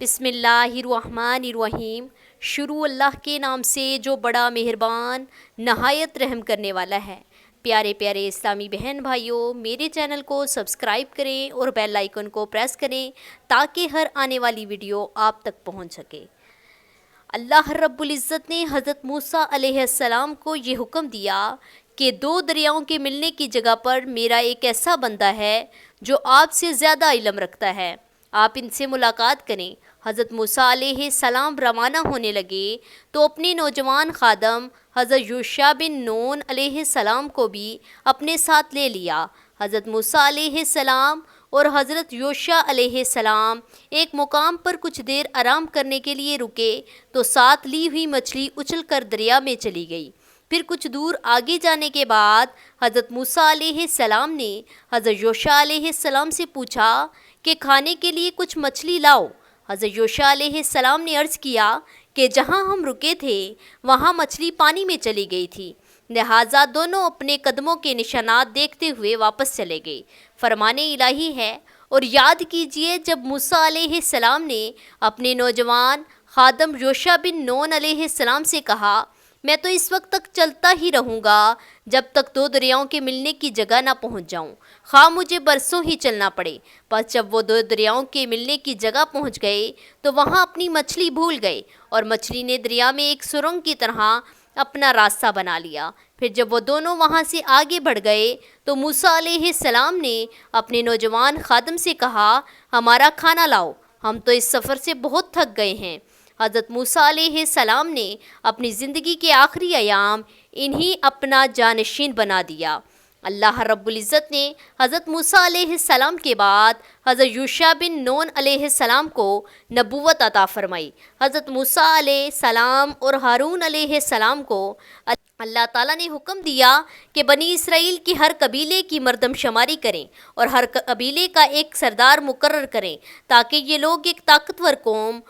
بسم اللہ الرحمن الرحیم۔ شروع اللہ کے نام سے جو بڑا مہربان نہایت رحم کرنے والا ہے۔ پیارے پیارے اسلامی بہن بھائیوں، میرے چینل کو سبسکرائب کریں اور بیل آئیکن کو پریس کریں تاکہ ہر آنے والی ویڈیو آپ تک پہنچ سکے۔ اللہ رب العزت نے حضرت موسیٰ علیہ السلام کو یہ حکم دیا کہ دو دریاؤں کے ملنے کی جگہ پر میرا ایک ایسا بندہ ہے جو آپ سے زیادہ علم رکھتا ہے، آپ ان سے ملاقات کریں۔ حضرت موسیٰ علیہ السلام روانہ ہونے لگے تو اپنے نوجوان خادم حضرت یوشع بن نون علیہ السلام کو بھی اپنے ساتھ لے لیا۔ حضرت موسیٰ علیہ السلام اور حضرت یوشع علیہ السلام ایک مقام پر کچھ دیر آرام کرنے کے لیے رکے تو ساتھ لی ہوئی مچھلی اچھل کر دریا میں چلی گئی۔ پھر کچھ دور آگے جانے کے بعد حضرت موسیٰ علیہ السلام نے حضرت یوشع علیہ السلام سے پوچھا کہ کھانے کے لیے کچھ مچھلی لاؤ۔ حضرت یوشع علیہ السلام نے عرض کیا کہ جہاں ہم رکے تھے وہاں مچھلی پانی میں چلی گئی تھی، لہٰذا دونوں اپنے قدموں کے نشانات دیکھتے ہوئے واپس چلے گئے۔ فرمان الہی ہے۔ اور یاد کیجئے جب موسیٰ علیہ السلام نے اپنے نوجوان خادم یوشع بن نون علیہ السلام سے کہا میں تو اس وقت تک چلتا ہی رہوں گا جب تک دو دریاؤں کے ملنے کی جگہ نہ پہنچ جاؤں، خواہ مجھے برسوں ہی چلنا پڑے۔ بس جب وہ دو دریاؤں کے ملنے کی جگہ پہنچ گئے تو وہاں اپنی مچھلی بھول گئے اور مچھلی نے دریا میں ایک سرنگ کی طرح اپنا راستہ بنا لیا۔ پھر جب وہ دونوں وہاں سے آگے بڑھ گئے تو موسیٰ علیہ السلام نے اپنے نوجوان خادم سے کہا ہمارا کھانا لاؤ، ہم تو اس سفر سے بہت تھک گئے ہیں۔ حضرت موسیٰ علیہ السلام نے اپنی زندگی کے آخری ایام انہیں اپنا جانشین بنا دیا۔ اللہ رب العزت نے حضرت موسیٰ علیہ السلام کے بعد حضرت یوشع بن نون علیہ السلام کو نبوت عطا فرمائی۔ حضرت موسیٰ علیہ السلام اور ہارون علیہ السلام کو اللہ تعالیٰ نے حکم دیا کہ بنی اسرائیل کے ہر قبیلے کی مردم شماری کریں اور ہر قبیلے کا ایک سردار مقرر کریں تاکہ یہ لوگ ایک طاقتور قوم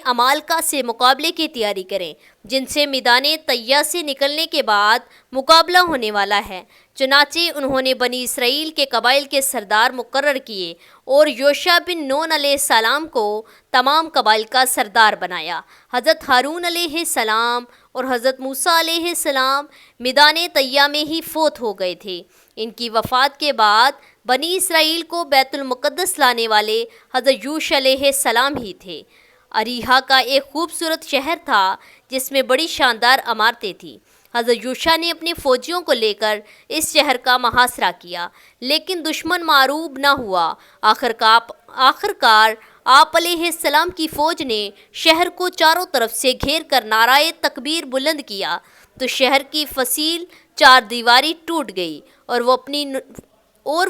عمالقہ سے مقابلے کی تیاری کریں جن سے میدان طیہ سے نکلنے کے بعد مقابلہ ہونے والا ہے۔ چنانچہ انہوں نے بنی اسرائیل کے قبائل کے سردار مقرر کیے اور یوشع بن نون علیہ السلام کو تمام قبائل کا سردار بنایا۔ حضرت ہارون علیہ السلام اور حضرت موسیٰ علیہ السلام میدان طیہ میں ہی فوت ہو گئے تھے۔ ان کی وفات کے بعد بنی اسرائیل کو بیت المقدس لانے والے حضرت یوشع علیہ السلام ہی تھے۔ اریحا کا ایک خوبصورت شہر تھا جس میں بڑی شاندار عمارتیں تھیں۔ حضرت یوشع نے اپنے فوجیوں کو لے کر اس شہر کا محاصرہ کیا لیکن دشمن معروب نہ ہوا۔ آخرکار آپ علیہ السلام کی فوج نے شہر کو چاروں طرف سے گھیر کر نعرہ تکبیر بلند کیا تو شہر کی فصیل چار دیواری ٹوٹ گئی اور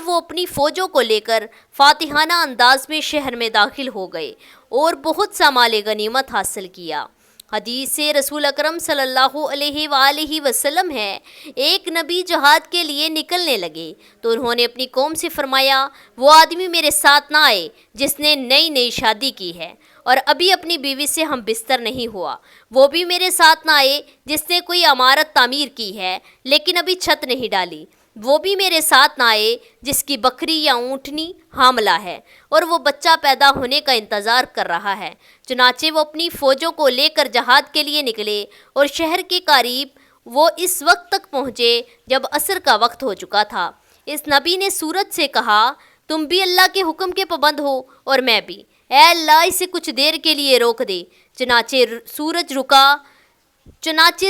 وہ اپنی فوجوں کو لے کر فاتحانہ انداز میں شہر میں داخل ہو گئے اور بہت سا مال غنیمت حاصل کیا۔ حدیث سے رسول اکرم صلی اللہ علیہ وآلہ وسلم ہے، ایک نبی جہاد کے لیے نکلنے لگے تو انہوں نے اپنی قوم سے فرمایا وہ آدمی میرے ساتھ نہ آئے جس نے نئی شادی کی ہے اور ابھی اپنی بیوی سے ہم بستر نہیں ہوا، وہ بھی میرے ساتھ نہ آئے جس نے کوئی عمارت تعمیر کی ہے لیکن ابھی چھت نہیں ڈالی، وہ بھی میرے ساتھ نہ آئے جس کی بکری یا اونٹنی حاملہ ہے اور وہ بچہ پیدا ہونے کا انتظار کر رہا ہے۔ چنانچہ وہ اپنی فوجوں کو لے کر جہاد کے لیے نکلے اور شہر کے قریب وہ اس وقت تک پہنچے جب عصر کا وقت ہو چکا تھا۔ اس نبی نے سورج سے کہا تم بھی اللہ کے حکم کے پابند ہو اور میں بھی، اے اللہ اسے کچھ دیر کے لیے روک دے۔ چنانچہ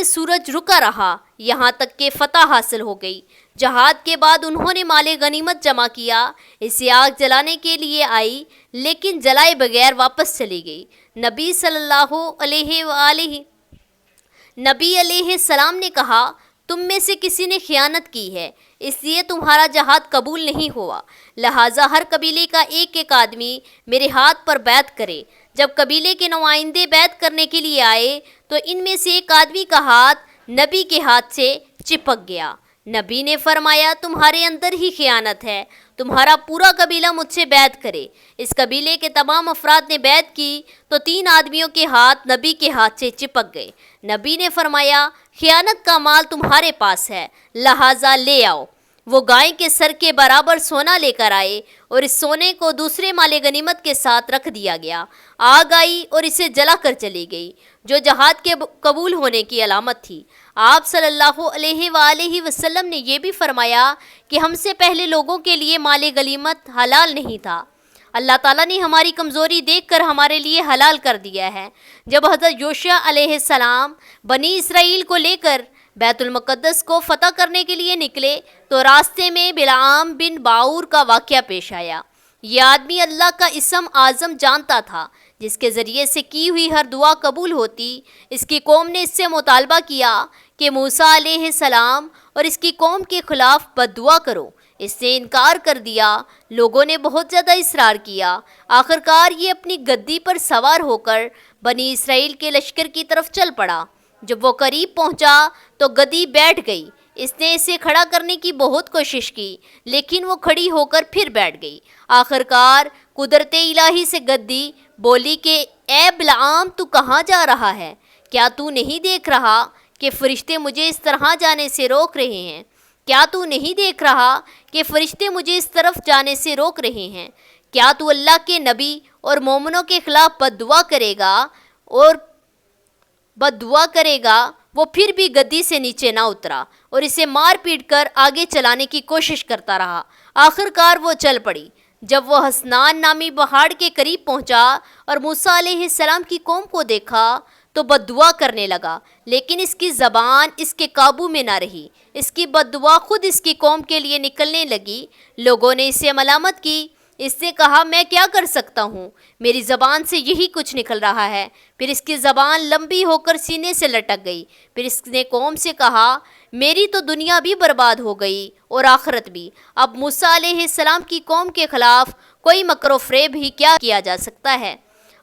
سورج رکا رہا یہاں تک کہ فتح حاصل ہو گئی۔ جہاد کے بعد انہوں نے مال غنیمت جمع کیا، اسے آگ جلانے کے لیے آئی لیکن جلائے بغیر واپس چلی گئی۔ نبی علیہ السلام نے کہا تم میں سے کسی نے خیانت کی ہے اس لیے تمہارا جہاد قبول نہیں ہوا، لہٰذا ہر قبیلے کا ایک ایک آدمی میرے ہاتھ پر بیعت کرے۔ جب قبیلے کے نمائندے بیعت کرنے کے لیے آئے تو ان میں سے ایک آدمی کا ہاتھ نبی کے ہاتھ سے چپک گیا۔ نبی نے فرمایا تمہارے اندر ہی خیانت ہے، تمہارا پورا قبیلہ مجھ سے بیعت کرے۔ اس قبیلے کے تمام افراد نے بیعت کی تو 3 آدمیوں کے ہاتھ نبی کے ہاتھ سے چپک گئے۔ نبی نے فرمایا خیانت کا مال تمہارے پاس ہے، لہٰذا لے آؤ۔ وہ گائے کے سر کے برابر سونا لے کر آئے اور اس سونے کو دوسرے مال غنیمت کے ساتھ رکھ دیا گیا۔ آگ آئی اور اسے جلا کر چلی گئی، جو جہاد کے قبول ہونے کی علامت تھی۔ آپ صلی اللہ علیہ وآلہ وسلم نے یہ بھی فرمایا کہ ہم سے پہلے لوگوں کے لیے مال غنیمت حلال نہیں تھا، اللہ تعالیٰ نے ہماری کمزوری دیکھ کر ہمارے لیے حلال کر دیا ہے۔ جب حضرت یوشع علیہ السلام بنی اسرائیل کو لے کر بیت المقدس کو فتح کرنے کے لیے نکلے تو راستے میں بلعام بن باور کا واقعہ پیش آیا۔ یہ آدمی اللہ کا اسم اعظم جانتا تھا جس کے ذریعے سے کی ہوئی ہر دعا قبول ہوتی۔ اس کی قوم نے اس سے مطالبہ کیا کہ موسیٰ علیہ السلام اور اس کی قوم کے خلاف بد دعا کرو۔ اس نے انکار کر دیا۔ لوگوں نے بہت زیادہ اصرار کیا۔ آخرکار یہ اپنی گدی پر سوار ہو کر بنی اسرائیل کے لشکر کی طرف چل پڑا۔ جب وہ قریب پہنچا تو گدی بیٹھ گئی۔ اس نے اسے کھڑا کرنے کی بہت کوشش کی لیکن وہ کھڑی ہو کر پھر بیٹھ گئی۔ آخرکار قدرت الہی سے گدی بولی کہ اے بلعام، تو کہاں جا رہا ہے؟ کیا تو نہیں دیکھ رہا کہ فرشتے مجھے اس طرح جانے سے روک رہے ہیں؟ کیا تو نہیں دیکھ رہا کہ فرشتے مجھے اس طرف جانے سے روک رہے ہیں؟ کیا تو اللہ کے نبی اور مومنوں کے خلاف بد دعا کرے گا اور وہ پھر بھی گدی سے نیچے نہ اترا اور اسے مار پیٹ کر آگے چلانے کی کوشش کرتا رہا۔ آخرکار وہ چل پڑی۔ جب وہ حسنان نامی پہاڑ کے قریب پہنچا اور موسیٰ علیہ السلام کی قوم کو دیکھا تو بد دعا کرنے لگا، لیکن اس کی زبان اس کے قابو میں نہ رہی۔ اس کی بد دعا خود اس کی قوم کے لیے نکلنے لگی۔ لوگوں نے اسے ملامت کی۔ اس نے کہا، میں کیا کر سکتا ہوں؟ میری زبان سے یہی کچھ نکل رہا ہے۔ پھر اس کی زبان لمبی ہو کر سینے سے لٹک گئی۔ پھر اس نے قوم سے کہا، میری تو دنیا بھی برباد ہو گئی اور آخرت بھی۔ اب موسیٰ علیہ السلام کی قوم کے خلاف کوئی مکر و فریب ہی کیا جا سکتا ہے؟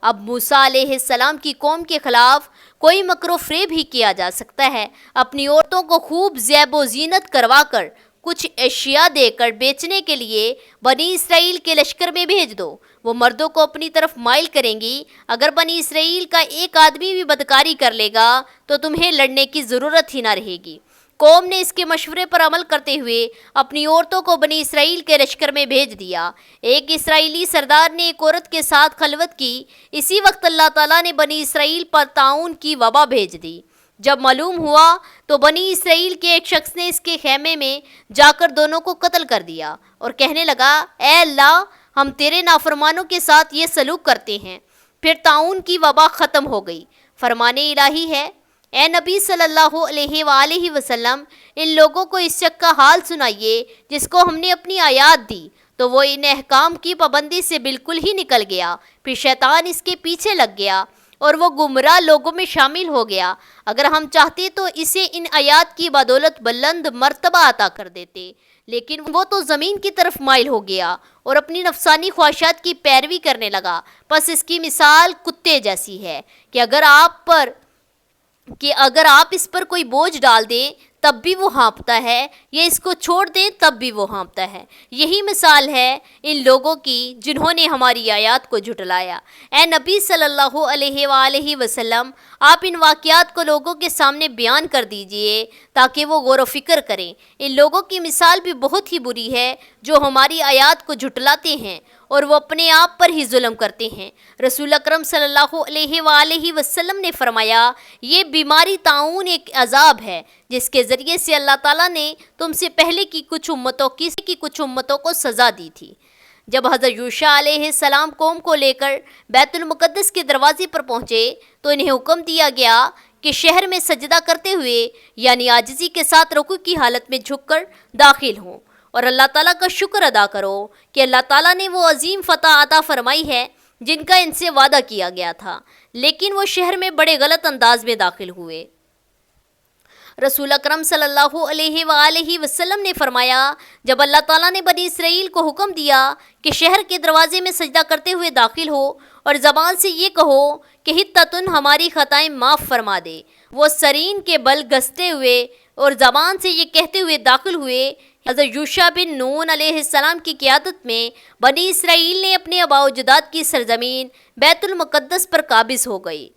اب موسیٰ علیہ السلام کی قوم کے خلاف کوئی مکر و فریب ہی کیا جا سکتا ہے۔ اپنی عورتوں کو خوب زیب و زینت کروا کر کچھ اشیاء دے کر بیچنے کے لیے بنی اسرائیل کے لشکر میں بھیج دو، وہ مردوں کو اپنی طرف مائل کریں گی۔ اگر بنی اسرائیل کا ایک آدمی بھی بدکاری کر لے گا تو تمہیں لڑنے کی ضرورت ہی نہ رہے گی۔ قوم نے اس کے مشورے پر عمل کرتے ہوئے اپنی عورتوں کو بنی اسرائیل کے لشکر میں بھیج دیا۔ ایک اسرائیلی سردار نے ایک عورت کے ساتھ خلوت کی۔ اسی وقت اللہ تعالیٰ نے بنی اسرائیل پر طاعون کی وبا بھیج دی۔ جب معلوم ہوا تو بنی اسرائیل کے ایک شخص نے اس کے خیمے میں جا کر دونوں کو قتل کر دیا اور کہنے لگا، اے اللہ، ہم تیرے نافرمانوں کے ساتھ یہ سلوک کرتے ہیں۔ پھر طاعون کی وبا ختم ہو گئی۔ فرمان الہی ہے، اے نبی صلی اللہ علیہ وآلہ وسلم، ان لوگوں کو اس شخص کا حال سنائیے جس کو ہم نے اپنی آیات دی تو وہ ان احکام کی پابندی سے بالکل ہی نکل گیا۔ پھر شیطان اس کے پیچھے لگ گیا اور وہ گمراہ لوگوں میں شامل ہو گیا۔ اگر ہم چاہتے تو اسے ان آیات کی بدولت بلند مرتبہ عطا کر دیتے، لیکن وہ تو زمین کی طرف مائل ہو گیا اور اپنی نفسانی خواہشات کی پیروی کرنے لگا۔ پس اس کی مثال کتے جیسی ہے کہ اگر آپ اس پر کوئی بوجھ ڈال دیں تب بھی وہ ہانپتا ہے، یا اس کو چھوڑ دیں تب بھی وہ ہانپتا ہے۔ یہی مثال ہے ان لوگوں کی جنہوں نے ہماری آیات کو جھٹلایا۔ اے نبی صلی اللہ علیہ وآلہ وسلم، آپ ان واقعات کو لوگوں کے سامنے بیان کر دیجئے تاکہ وہ غور و فکر کریں۔ ان لوگوں کی مثال بھی بہت ہی بری ہے جو ہماری آیات کو جھٹلاتے ہیں اور وہ اپنے آپ پر ہی ظلم کرتے ہیں۔ رسول اکرم صلی اللہ علیہ وآلہ وسلم نے فرمایا، یہ بیماری طاعون ایک عذاب ہے جس کے ذریعے سے اللہ تعالیٰ نے تم سے پہلے کی کچھ امتوں کو سزا دی تھی۔ جب حضرت یوشع علیہ السلام قوم کو لے کر بیت المقدس کے دروازے پر پہنچے تو انہیں حکم دیا گیا کہ شہر میں سجدہ کرتے ہوئے یعنی عاجزی کے ساتھ رکوع کی حالت میں جھک کر داخل ہوں اور اللہ تعالیٰ کا شکر ادا کرو کہ اللہ تعالیٰ نے وہ عظیم فتح عطا فرمائی ہے جن کا ان سے وعدہ کیا گیا تھا، لیکن وہ شہر میں بڑے غلط انداز میں داخل ہوئے۔ رسول اکرم صلی اللہ علیہ وآلہ وسلم نے فرمایا، جب اللہ تعالیٰ نے بنی اسرائیل کو حکم دیا کہ شہر کے دروازے میں سجدہ کرتے ہوئے داخل ہو اور زبان سے یہ کہو کہ حطۃ ہماری خطائیں معاف فرما دے، وہ سرین کے بل گھستے ہوئے اور زبان سے یہ کہتے ہوئے داخل ہوئے، حضرت یوشع بن نون علیہ السلام کی قیادت میں بنی اسرائیل نے اپنے آباء و اجداد کی سرزمین بیت المقدس پر قابض ہو گئی۔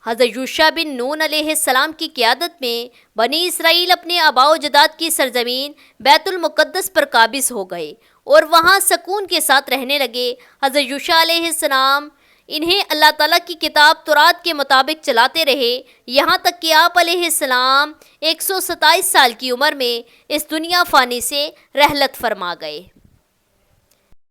حضرت یوشع بن نون علیہ السلام کی قیادت میں بنی اسرائیل اپنے آباء و اجداد کی سرزمین بیت المقدس پر قابض ہو گئے اور وہاں سکون کے ساتھ رہنے لگے۔ حضرت یوشع علیہ السلام انہیں اللہ تعالیٰ کی کتاب تورات کے مطابق چلاتے رہے، یہاں تک کہ آپ علیہ السلام 127 سال کی عمر میں اس دنیا فانی سے رحلت فرما گئے۔